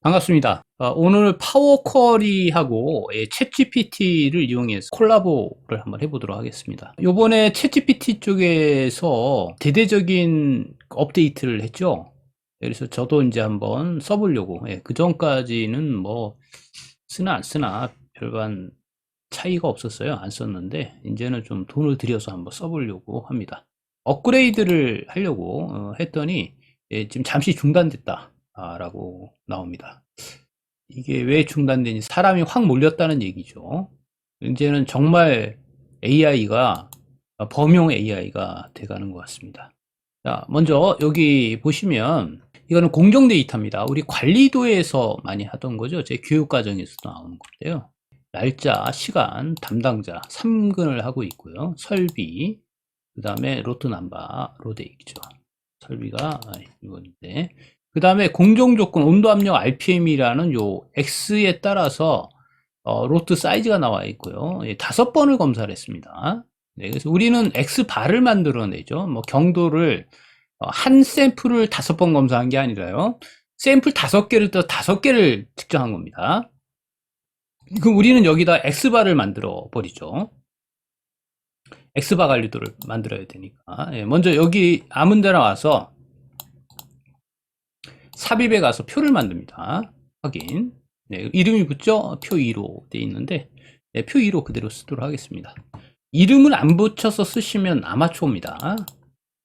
반갑습니다. 오늘 파워쿼리하고 챗GPT를 이용해서 콜라보를 한번 해보도록 하겠습니다. 요번에 챗GPT 쪽에서 대대적인 업데이트를 했죠. 그래서 저도 이제 한번 써보려고. 그 전까지는 뭐 쓰나 안 쓰나 별반 차이가 없었어요. 안 썼는데 이제는 좀 돈을 들여서 한번 써보려고 합니다. 업그레이드를 하려고 했더니 지금 잠시 중단됐다 라고 나옵니다. 이게 왜 중단되니? 사람이 확 몰렸다는 얘기죠. 이제는 정말 AI가 범용 AI가 돼가는 것 같습니다. 자, 먼저 여기 보시면 이거는 공정 데이터입니다. 우리 관리도에서 많이 하던 거죠. 제 교육과정에서도 나오는 건데요. 날짜, 시간, 담당자 3근을 하고 있고요. 설비, 그 다음에 로트 넘버로 돼 있죠. 설비가 이건데, 그 다음에 공정 조건 온도 압력 RPM이라는 요 X에 따라서 로트 사이즈가 나와 있고요. 5번을 검사를 했습니다. 네, 그래서 우리는 X바를 만들어내죠. 뭐 경도를 한 샘플을 5번 검사한 게 아니라요. 샘플 5개를 떠 5개를 측정한 겁니다. 그럼 우리는 여기다 X바를 만들어 버리죠. X바 관리도를 만들어야 되니까. 먼저 여기 아무 데나 와서 삽입에 가서 표를 만듭니다. 확인. 네, 이름이 붙죠? 표 2로 되어 있는데 표 2로 그대로 쓰도록 하겠습니다. 이름을 안 붙여서 쓰시면 아마추어입니다.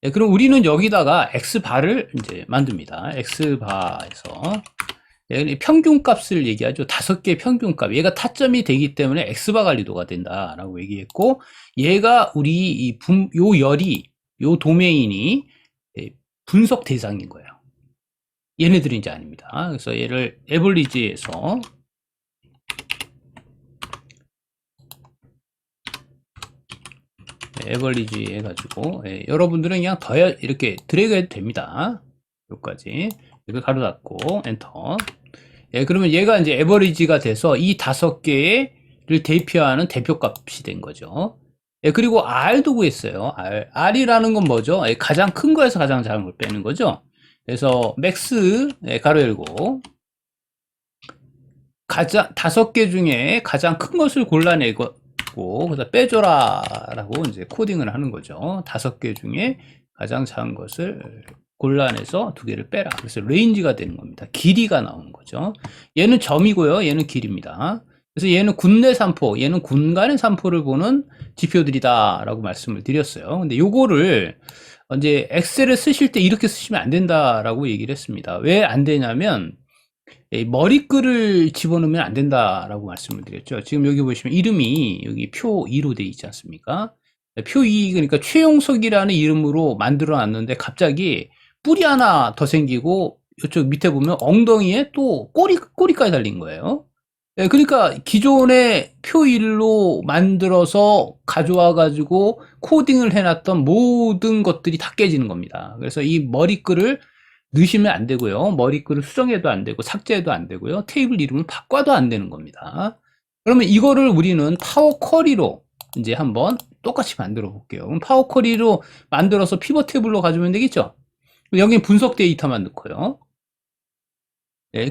네, 그럼 우리는 여기다가 X바를 이제 만듭니다. X바에서 평균값을 얘기하죠. 5개의 평균값. 얘가 타점이 되기 때문에 X바 관리도가 된다라고 얘기했고, 얘가 우리 요 열이, 요 도메인이 분석 대상인 거예요. 얘네들이 이제 아닙니다. 그래서 얘를 에버리지에서 에버리지 해가지고 여러분들은 그냥 더 이렇게 드래그 해도 됩니다. 여기까지 이거 가로 닫고 엔터. 그러면 얘가 이제 에버리지가 돼서 이 5개를 대표하는 대표값이 된 거죠. 그리고 R도 구했어요. R이라는 건 뭐죠? 가장 큰 거에서 가장 작은 걸 빼는 거죠. 그래서 맥스 가로 열고 가장 5개 중에 가장 큰 것을 골라내고 그래서 빼줘라 라고 이제 코딩을 하는 거죠. 5개 중에 가장 작은 것을 골라내서 2개를 빼라. 그래서 레인지가 되는 겁니다. 길이가 나오는 거죠. 얘는 점이고요. 얘는 길입니다. 그래서 얘는 군내 산포, 얘는 군간의 산포를 보는 지표들이다 라고 말씀을 드렸어요. 근데 요거를 이제 엑셀을 쓰실 때 이렇게 쓰시면 안 된다라고 얘기를 했습니다. 왜 안 되냐면 머리글을 집어넣으면 안 된다라고 말씀을 드렸죠. 지금 여기 보시면 이름이 여기 표 2로 되어 있지 않습니까? 표 2, 그러니까 최용석이라는 이름으로 만들어 놨는데 갑자기 뿔이 하나 더 생기고 이쪽 밑에 보면 엉덩이에 또 꼬리까지 달린 거예요. 그러니까 기존의 표 1로 만들어서 가져와 가지고 코딩을 해놨던 모든 것들이 다 깨지는 겁니다. 그래서 이 머리글을 넣으시면 안 되고요. 머리글을 수정해도 안 되고 삭제해도 안 되고요. 테이블 이름을 바꿔도 안 되는 겁니다. 그러면 이거를 우리는 파워쿼리로 이제 한번 똑같이 만들어 볼게요. 그럼 파워쿼리로 만들어서 피벗 테이블로 가져오면 되겠죠? 여기는 분석 데이터만 넣고요.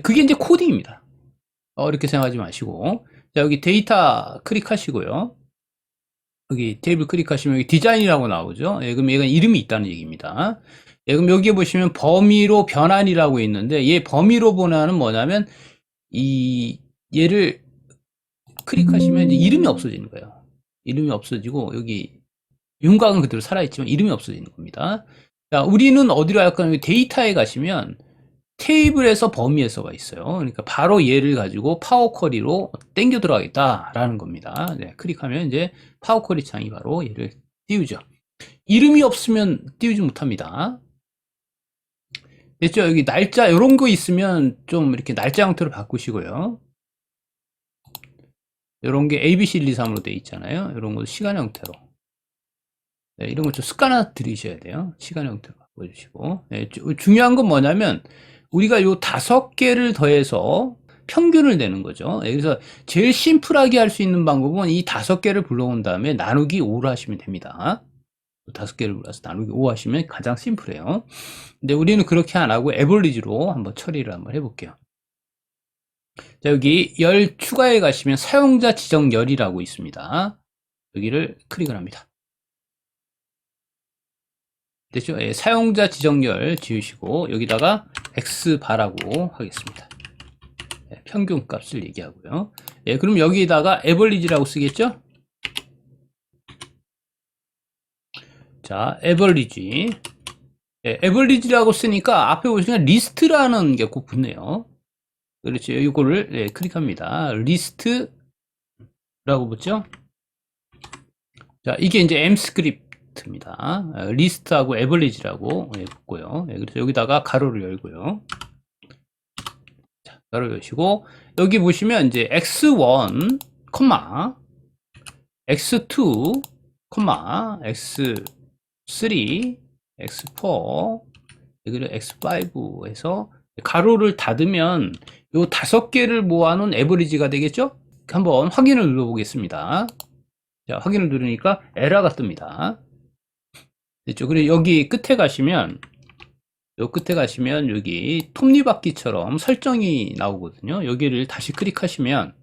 그게 이제 코딩입니다. 이렇게 생각하지 마시고. 자, 여기 데이터 클릭하시고요. 여기 테이블 클릭하시면 여기 디자인이라고 나오죠. 그럼 얘가 이름이 있다는 얘기입니다. 그럼 여기에 보시면 범위로 변환이라고 있는데, 얘 범위로 변환은 뭐냐면, 얘를 클릭하시면 이제 이름이 없어지는 거예요. 이름이 없어지고, 여기 윤곽은 그대로 살아있지만 이름이 없어지는 겁니다. 자, 우리는 어디로 할까요? 데이터에 가시면, 테이블에서 범위에서가 있어요. 그러니까 바로 얘를 가지고 파워쿼리로 땡겨 들어가겠다라는 겁니다. 클릭하면 이제 파워쿼리 창이 바로 얘를 띄우죠. 이름이 없으면 띄우지 못합니다. 됐죠? 여기 날짜 이런 거 있으면 좀 이렇게 날짜 형태로 바꾸시고요. 이런 게 ABC 1, 2, 3으로 돼 있잖아요. 이런 거 시간 형태로. 이런 거 좀 습관화 들이셔야 돼요. 시간 형태로 바꿔주시고. 중요한 건 뭐냐면 우리가 요 5개를 더해서 평균을 내는 거죠. 그래서 제일 심플하게 할 수 있는 방법은 이 5개를 불러온 다음에 나누기 5로 하시면 됩니다. 5개를 불러서 나누기 5 하시면 가장 심플해요. 근데 우리는 그렇게 안 하고 에버리지로 한번 처리를 한번 해볼게요. 자, 여기 열 추가해 가시면 사용자 지정 열이라고 있습니다. 여기를 클릭을 합니다. 됐죠? 예, 사용자 지정열 지우시고 여기다가 x바라고 하겠습니다. 예, 평균 값을 얘기하고요. 예, 그럼 여기다가 average라고 쓰겠죠? 자, average. 예, average라고 쓰니까 앞에 보시면 리스트라는 게 꼭 붙네요. 그렇죠. 이거를 예, 클릭합니다. 리스트라고 붙죠? 자, 이게 이제 M 스크립트입니다. 리스트하고 average라고 예, 붙고요. 예, 그래서 여기다가 가로를 열고요. 자, 가로 여시고 여기 보시면 이제 x1, x2, x3, x4, 그리고 x5에서 가로를 닫으면 요 5개를 모아놓은 에버리지가 되겠죠? 한번 확인을 눌러보겠습니다. 자, 확인을 누르니까 에러가 뜹니다. 됐죠? 그리고 여기 끝에 가시면 여기 톱니바퀴처럼 설정이 나오거든요. 여기를 다시 클릭하시면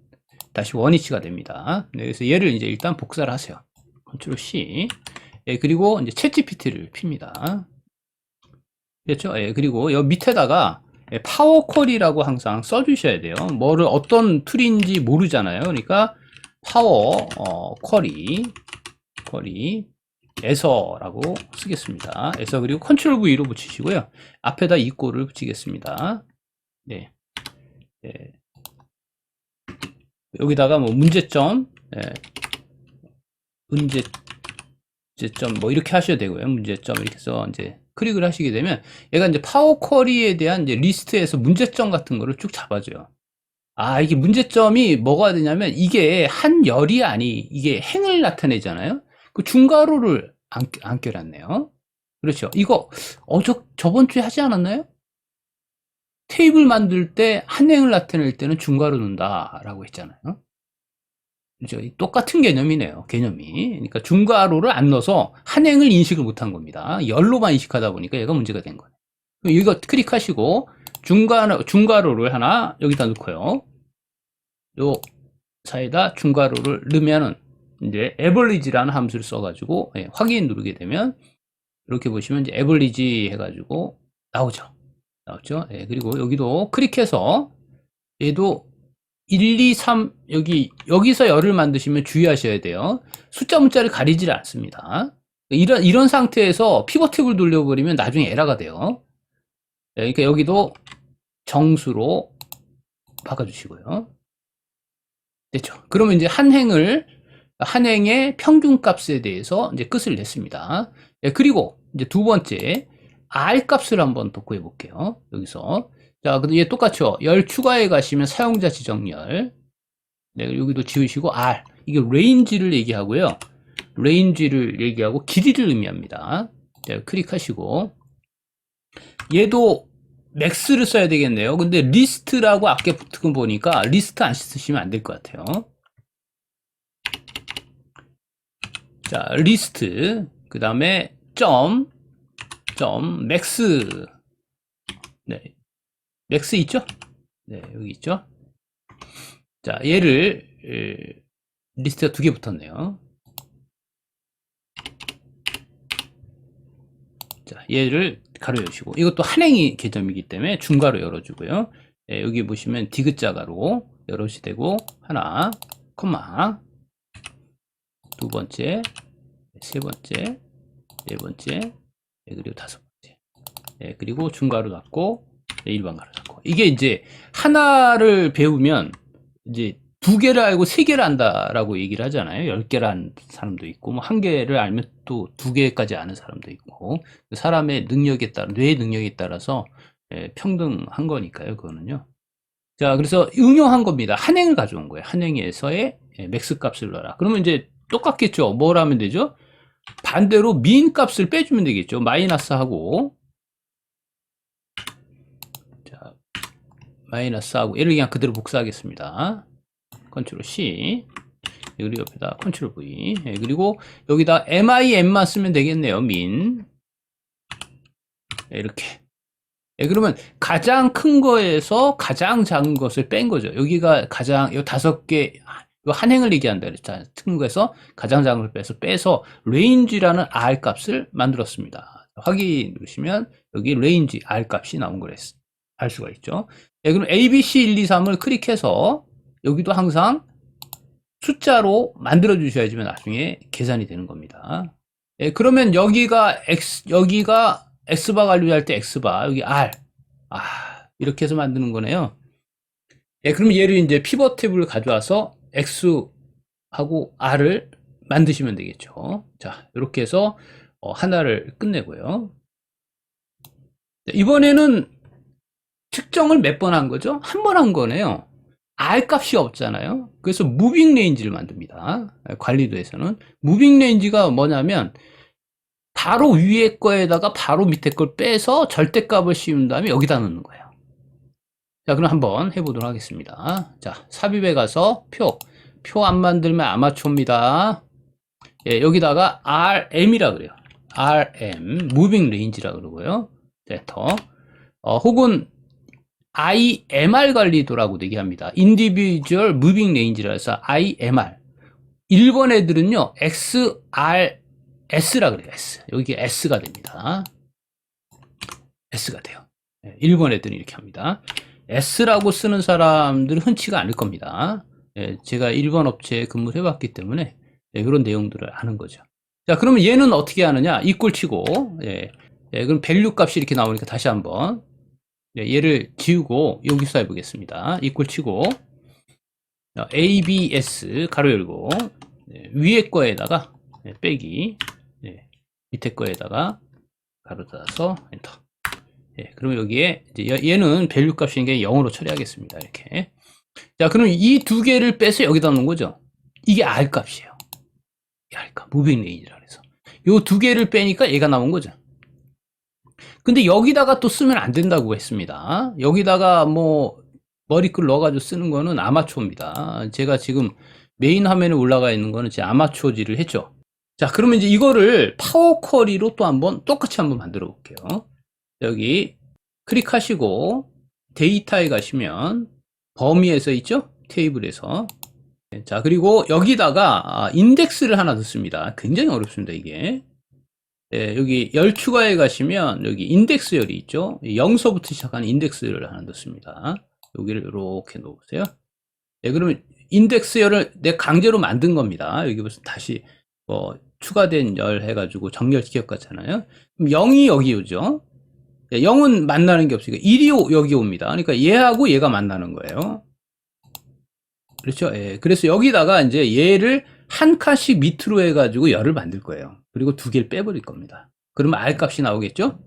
다시 원위치가 됩니다. 네, 그래서 얘를 이제 일단 복사를 하세요. 컨트롤 C. 예, 그리고 이제 챗GPT를 핍니다. 됐죠? 예, 그리고 여기 밑에다가 파워 쿼리라고 항상 써주셔야 돼요. 뭐를 어떤 툴인지 모르잖아요. 그러니까 파워 쿼리에서라고 쓰겠습니다. 에서 그리고 컨트롤 V로 붙이시고요. 앞에다 이꼬를 붙이겠습니다. 네. 네. 여기다가 뭐 문제점 뭐 이렇게 하셔야 되고요. 문제점 이렇게 해서 이제 클릭을 하시게 되면 얘가 이제 파워 쿼리에 대한 이제 리스트에서 문제점 같은 거를 쭉 잡아줘요. 아, 이게 문제점이 뭐가 되냐면 이게 한 열이 이게 행을 나타내잖아요. 그 중괄호를 안 껴놨네요. 그렇죠. 이거 저번 주에 하지 않았나요? 테이블 만들 때 한 행을 나타낼 때는 중괄호 넣는다라고 했잖아요. 그렇죠. 똑같은 개념이네요. 개념이. 그러니까 중괄호를 안 넣어서 한 행을 인식을 못한 겁니다. 열로만 인식하다 보니까 얘가 문제가 된 거예요. 이거 클릭하시고 중괄호를 하나 여기다 넣고요. 요 사이에다 중괄호를 넣으면은 이제 average라는 함수를 써가지고 예, 확인 누르게 되면 이렇게 보시면 이제 average 해가지고 나오죠. 예, 그리고 여기도 클릭해서 얘도 1, 2, 3 여기서 열을 만드시면 주의하셔야 돼요. 숫자 문자를 가리질 않습니다. 이런 상태에서 피벗 탭을 돌려버리면 나중에 에러가 돼요. 예, 그러니까 여기도 정수로 바꿔주시고요. 됐죠. 그러면 이제 한 행의 평균 값에 대해서 이제 끝을 냈습니다. 예, 그리고 이제 두 번째 R 값을 한번 더 구해 볼게요. 여기서 자, 근데 얘 똑같죠. 열 추가해 가시면 사용자 지정열. 네, 여기도 지우시고 R 이게 range를 얘기하고요. range를 얘기하고 길이를 의미합니다. 자, 클릭하시고 얘도 맥스를 써야 되겠네요. 근데 리스트라고 앞에 붙은 거 보니까 리스트 안 쓰시면 안 될 것 같아요. 자, 리스트 그 다음에 점 맥스. 네, 맥스 있죠? 네, 여기 있죠? 자, 얘를 리스트가 2개 붙었네요. 자, 얘를 가로 여시고 이것도 한행이 개념이기 때문에 중괄호 열어주고요. 예, 여기 보시면 디귿자 가로 열어시 되고 하나, 콤마 두 번째, 세 번째, 네 번째, 예, 그리고 다섯 번째. 예, 그리고 중괄호 닫고 일반 가로 닫고. 이게 이제 하나를 배우면 이제 2개를 알고 3개를 안다라고 얘기를 하잖아요. 10개를 아는 사람도 있고, 뭐 1개를 알면 또 2개까지 아는 사람도 있고, 사람의 능력에 따라, 뇌의 능력에 따라서 예, 평등한 거니까요, 그거는요. 자, 그래서 응용한 겁니다. 한행을 가져온 거예요. 한행에서의 예, 맥스 값을 넣어라. 그러면 이제 똑같겠죠. 뭘 하면 되죠? 반대로 민 값을 빼주면 되겠죠. 마이너스 하고, 자, 마이너스 하고, 얘를 그냥 그대로 복사하겠습니다. 컨트롤 C 그리고 옆에다 컨트롤 V 그리고 여기다 MIN만 쓰면 되겠네요. 민 이렇게 예, 그러면 가장 큰 거에서 가장 작은 것을 뺀 거죠. 여기가 가장, 요 5개, 요 한 행을 얘기한다 그랬잖아요. 큰 거에서 가장 작은 걸 빼서 range라는 R 값을 만들었습니다. 확인 누르시면 여기 range R 값이 나온 걸 알 수가 있죠. 예, 그럼 A, B, C 1, 2, 3을 클릭해서 여기도 항상 숫자로 만들어 주셔야지만 나중에 계산이 되는 겁니다. 예, 그러면 여기가 X바 관리할 때 X바, 여기 R. 이렇게 해서 만드는 거네요. 예, 그럼 얘를 이제 피벗 탭을 가져와서 X하고 R을 만드시면 되겠죠. 자, 이렇게 해서 하나를 끝내고요. 이번에는 측정을 몇 번 한 거죠? 한 번 한 거네요. R 값이 없잖아요. 그래서 무빙 레인지를 만듭니다. 관리도에서는. 무빙 레인지가 뭐냐면 바로 위에 거에다가 바로 밑에 걸 빼서 절대값을 씌운 다음에 여기다 넣는 거예요. 자, 그럼 한번 해보도록 하겠습니다. 자, 삽입에 가서 표 안 만들면 아마추어입니다. 예, 여기다가 RM이라 그래요. RM, 무빙 레인지라 그러고요. 엔터. 혹은 IMR 관리도라고 얘기합니다. Individual Moving Range라 해서 IMR. 1번 애들은요, XRS라 그래요. S. 여기 S가 됩니다. S가 돼요. 1번 애들은 이렇게 합니다. S라고 쓰는 사람들은 흔치가 않을 겁니다. 제가 1번 업체에 근무를 해봤기 때문에 이런 내용들을 아는 거죠. 자, 그러면 얘는 어떻게 하느냐? 이꼴 치고, 그럼 밸류 값이 이렇게 나오니까 다시 한번 얘를 지우고 여기서 해보겠습니다. 이꼴 치고 ABS 가로 열고 위에 거에다가 빼기 밑에 거에다가 가로 닫아서 엔터. 그러면 여기에 이제 얘는 밸류 값인 게 0으로 처리하겠습니다. 이렇게. 자, 그럼 이 두 개를 빼서 여기다 놓은 거죠. 이게 R 값이에요. R 값, 무빙 레인지라 그래서 요 두 개를 빼니까 얘가 나온 거죠. 근데 여기다가 또 쓰면 안 된다고 했습니다. 여기다가 뭐 머리글 넣어가지고 쓰는 거는 아마추어입니다. 제가 지금 메인 화면에 올라가 있는 거는 제 아마추어질을 했죠. 자, 그러면 이제 이거를 파워 쿼리로 또 한번 똑같이 한번 만들어 볼게요. 여기 클릭하시고 데이터에 가시면 범위에서 있죠? 테이블에서. 자, 그리고 여기다가 인덱스를 하나 넣습니다. 굉장히 어렵습니다, 이게. 여기 열 추가에 가시면 여기 인덱스 열이 있죠. 0서부터 시작하는 인덱스를 하나 넣습니다. 여기를 이렇게 넣으세요. 그러면 인덱스 열을 내가 강제로 만든 겁니다. 여기 무슨 다시 추가된 열 해가지고 정렬시켜 갔잖아요. 그럼 0이 여기 오죠. 0은 만나는 게 없으니까 1이 여기 옵니다. 그러니까 얘하고 얘가 만나는 거예요. 그렇죠. 그래서 여기다가 이제 얘를 한 칸씩 밑으로 해가지고 열을 만들 거예요. 그리고 두 개를 빼버릴 겁니다. 그러면 R 값이 나오겠죠?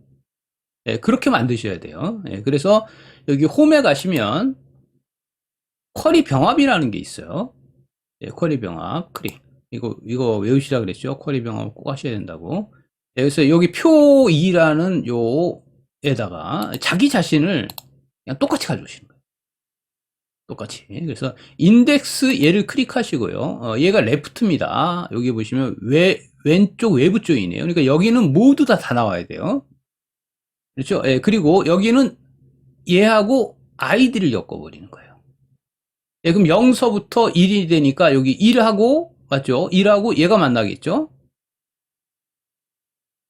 그렇게 만드셔야 돼요. 그래서 여기 홈에 가시면 쿼리 병합이라는 게 있어요. 쿼리 병합, 클릭. 이거 외우시라 그랬죠? 쿼리 병합 꼭 하셔야 된다고. 그래서 여기 표 2라는 요에다가 자기 자신을 그냥 똑같이 가져오시는 거예요. 똑같이. 그래서 인덱스 얘를 클릭하시고요. 얘가 레프트입니다. 여기 보시면 왼쪽 외부 조인이에요. 그러니까 여기는 모두 다 나와야 돼요. 그렇죠? 그리고 여기는 얘하고 아이디를 엮어버리는 거예요. 그럼 0서부터 1이 되니까 여기 1하고 맞죠? 1하고 얘가 만나겠죠?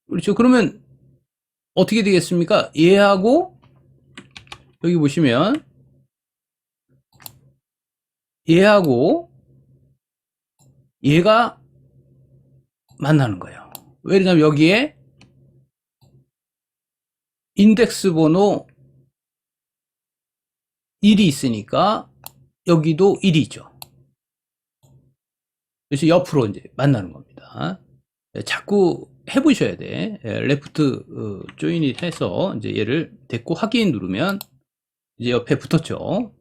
그렇죠? 그러면 어떻게 되겠습니까? 얘하고 여기 보시면 얘하고 얘가 만나는 거예요. 왜냐면 여기에 인덱스 번호 1이 있으니까 여기도 1이죠. 그래서 옆으로 이제 만나는 겁니다. 자꾸 해보셔야 돼. 레프트 조인이 해서 이제 얘를 데리고 확인 누르면 이제 옆에 붙었죠.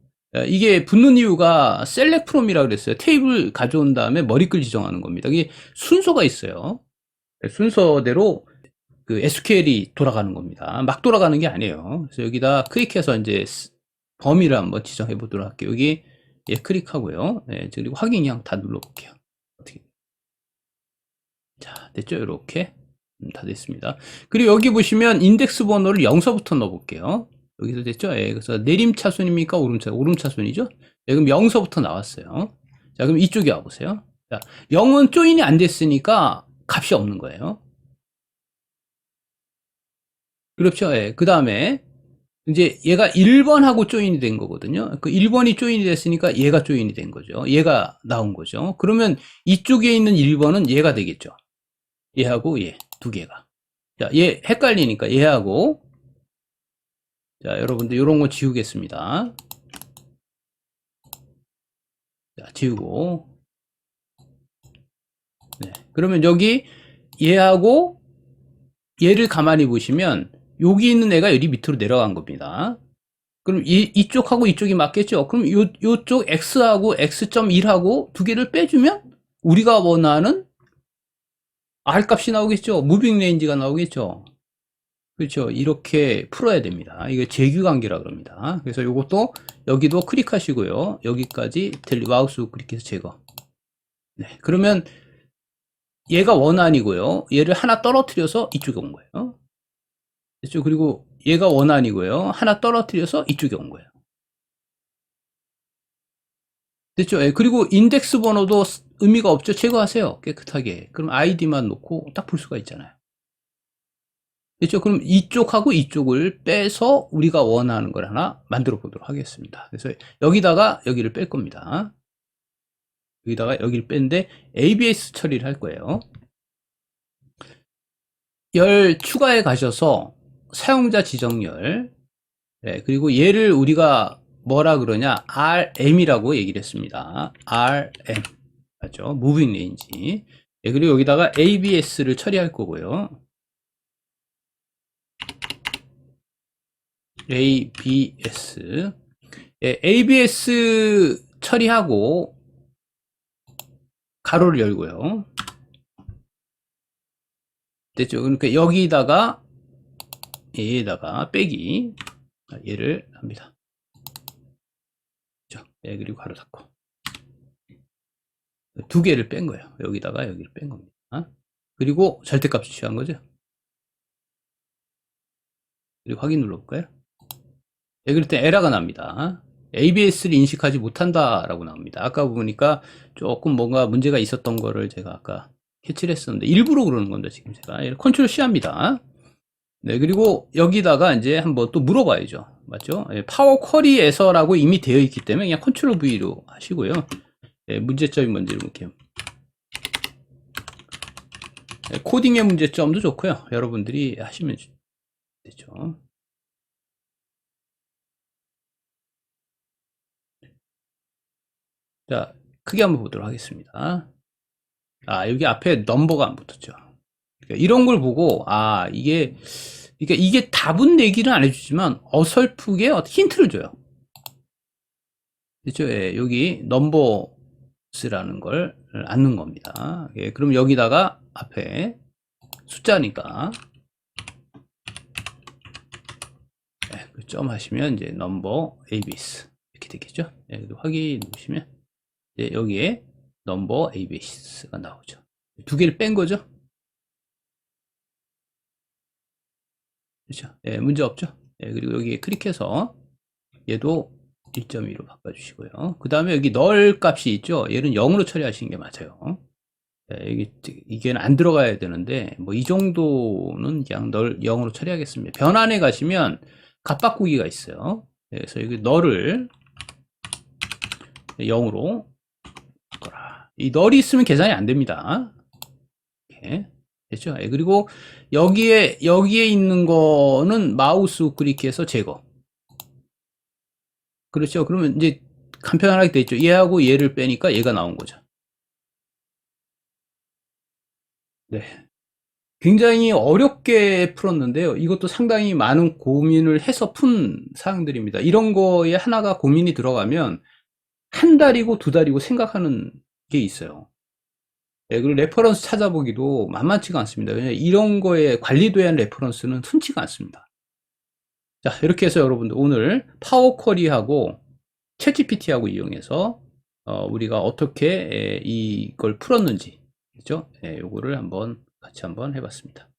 이게 붙는 이유가 셀렉 프롬이라고 그랬어요. 테이블 가져온 다음에 머리글 지정하는 겁니다. 이게 순서가 있어요. 순서대로 그 SQL이 돌아가는 겁니다. 막 돌아가는 게 아니에요. 그래서 여기다 클릭해서 이제 범위를 한번 지정해 보도록 할게요. 여기 클릭하고요. 그리고 확인 그냥 다 눌러 볼게요. 어떻게. 자, 됐죠? 이렇게. 다 됐습니다. 그리고 여기 보시면 인덱스 번호를 0서부터 넣어볼게요. 여기서 됐죠? 예, 그래서 내림차순입니까? 오름차순이죠? 예, 그럼 0서부터 나왔어요. 자, 그럼 이쪽에 와보세요. 자, 0은 조인이 안 됐으니까 값이 없는 거예요. 그렇죠? 예, 그 다음에 이제 얘가 1번하고 조인이 된 거거든요. 그 1번이 조인이 됐으니까 얘가 조인이 된 거죠. 얘가 나온 거죠. 그러면 이쪽에 있는 1번은 얘가 되겠죠. 얘하고 얘 두 개가. 자, 얘 헷갈리니까 얘하고, 자, 여러분들 요런 거 지우겠습니다. 자, 지우고. 네. 그러면 여기 얘하고 얘를 가만히 보시면 여기 있는 애가 여기 밑으로 내려간 겁니다. 그럼 이쪽하고 이쪽이 맞겠죠? 그럼 요쪽 x하고 x.1하고 두 개를 빼주면 우리가 원하는 R 값이 나오겠죠? 무빙 레인지가 나오겠죠? 그렇죠? 이렇게 풀어야 됩니다. 이게 재규관계라 그럽니다. 그래서 이것도 여기도 클릭하시고요. 여기까지 마우스 클릭해서 제거. 네. 그러면 얘가 원안이고요. 얘를 하나 떨어뜨려서 이쪽에 온 거예요. 됐죠? 그리고 얘가 원안이고요. 하나 떨어뜨려서 이쪽에 온 거예요. 됐죠? 예, 그리고 인덱스 번호도 의미가 없죠? 제거하세요. 깨끗하게. 그럼 아이디만 놓고 딱 볼 수가 있잖아요. 됐죠? 그럼 이쪽하고 이쪽을 빼서 우리가 원하는 걸 하나 만들어 보도록 하겠습니다. 그래서 여기다가 여기를 뺄 겁니다. 여기다가 여기를 뺀데 ABS 처리를 할 거예요. 열 추가에 가셔서 사용자 지정열, 네, 그리고 얘를 우리가 뭐라 그러냐, RM이라고 얘기를 했습니다. RM. 맞죠? 무빙 레인지. 네, 그리고 여기다가 ABS를 처리할 거고요. ABS. 예, ABS 처리하고 가로를 열고요. 됐죠? 그러니까 여기다가 얘에다가 빼기, 얘를 합니다. 그렇죠? 예, 그리고 가로 닫고 두 개를 뺀 거예요. 여기다가 여기를 뺀 겁니다. 그리고 절대값을 취한 거죠. 그리고 확인 눌러볼까요? 예, 그럴 때 에러가 납니다. ABS를 인식하지 못한다라고 나옵니다. 아까 보니까 조금 뭔가 문제가 있었던 거를 제가 아까 캐치를 했었는데 일부러 그러는 건데 지금 제가 컨트롤 C 합니다. 네, 그리고 여기다가 이제 한번 또 물어봐야죠. 맞죠? 예, 파워 쿼리에서라고 이미 되어 있기 때문에 그냥 컨트롤 V로 하시고요. 예, 문제점이 뭔지 이렇게. 예, 코딩의 문제점도 좋고요. 여러분들이 하시면 되죠. 자, 크게 한번 보도록 하겠습니다. 여기 앞에 넘버가 안 붙었죠. 그러니까 이런 걸 보고, 그러니까 이게 답은 내기는 안 해주지만 어설프게 힌트를 줘요. 그렇죠? 예, 여기 넘버스라는 걸 안는 겁니다. 예, 그럼 여기다가 앞에 숫자니까 예, 그 점 하시면 이제 넘버 ABS 이렇게 되겠죠? 예, 확인 누르시면 이제 여기에 넘버 ABS가 나오죠. 두 개를 뺀 거죠? 그렇죠? 예, 문제 없죠? 예, 그리고 여기에 클릭해서 얘도 1.2로 바꿔주시고요. 그 다음에 여기 널 값이 있죠? 얘는 0으로 처리하시는 게 맞아요. 예, 이게 안 들어가야 되는데, 뭐, 이 정도는 그냥 널 0으로 처리하겠습니다. 변환에 가시면 값 바꾸기가 있어요. 그래서 여기 널을 0으로 바꿔라. 이 널이 있으면 계산이 안 됩니다. 이렇게. 됐죠? 예, 그리고 여기에 있는 거는 마우스 우클릭해서 제거. 그렇죠? 그러면 이제 간편하게 돼 있죠. 얘하고 얘를 빼니까 얘가 나온 거죠. 네. 굉장히 어렵게 풀었는데요. 이것도 상당히 많은 고민을 해서 푼 사항들입니다. 이런 거에 하나가 고민이 들어가면 한 달이고 두 달이고 생각하는 게 있어요. 네, 그리고 레퍼런스 찾아보기도 만만치가 않습니다. 왜냐하면 이런 거에 관리돼야 하는 레퍼런스는 흔치가 않습니다. 자, 이렇게 해서 여러분들 오늘 파워 쿼리하고 챗GPT하고 이용해서 우리가 어떻게 이걸 풀었는지, 그죠? 요거를 같이 한번 해봤습니다.